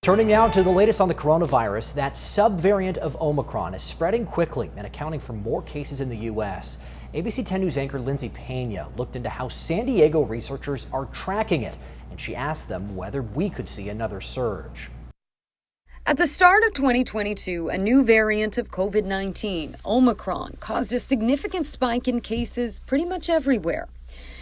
Turning now to the latest on the coronavirus, that subvariant of Omicron is spreading quickly and accounting for more cases in the U.S. ABC 10 News anchor Lindsay Pena looked into how San Diego researchers are tracking it, and she asked them whether we could see another surge. At the start of 2022, a new variant of COVID-19, Omicron, caused a significant spike in cases pretty much everywhere.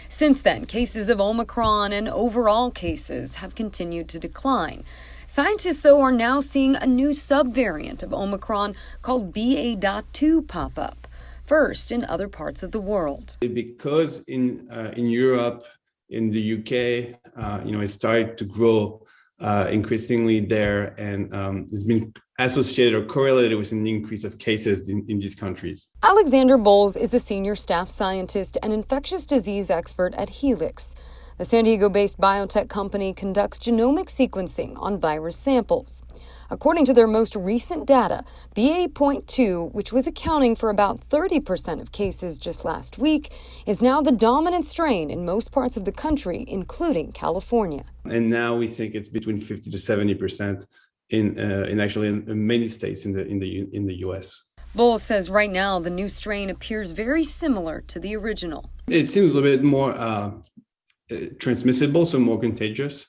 Since then, cases of Omicron and overall cases have continued to decline. Scientists, though, are now seeing a new subvariant of Omicron called BA.2 pop up, first in other parts of the world. Because in Europe, in the UK, it started to grow increasingly there, and it's been associated or correlated with an increase of cases in these countries. Alexander Bowles is a senior staff scientist and infectious disease expert at Helix. The San Diego-based biotech company conducts genomic sequencing on virus samples. According to their most recent data, BA.2, which was accounting for about 30% of cases just last week, is now the dominant strain in most parts of the country, including California. And now we think it's between 50 to 70% in many states in the U.S. Bowles says right now the new strain appears very similar to the original. It seems a little bit more transmissible, so more contagious.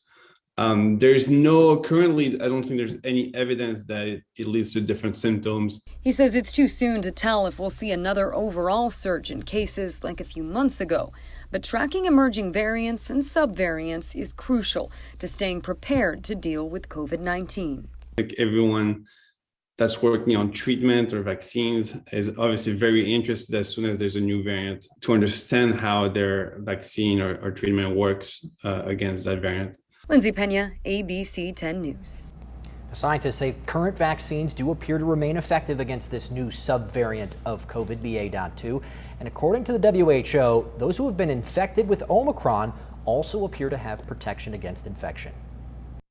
Currently, I don't think there's any evidence that it leads to different symptoms. He says it's too soon to tell if we'll see another overall surge in cases like a few months ago. But tracking emerging variants and subvariants is crucial to staying prepared to deal with COVID-19. Like everyone that's working on treatment or vaccines is obviously very interested as soon as there's a new variant to understand how their vaccine or treatment works against that variant. Lindsay Pena, ABC 10 News. Scientists say current vaccines do appear to remain effective against this new subvariant of COVID, BA.2. And according to the WHO, those who have been infected with Omicron also appear to have protection against infection.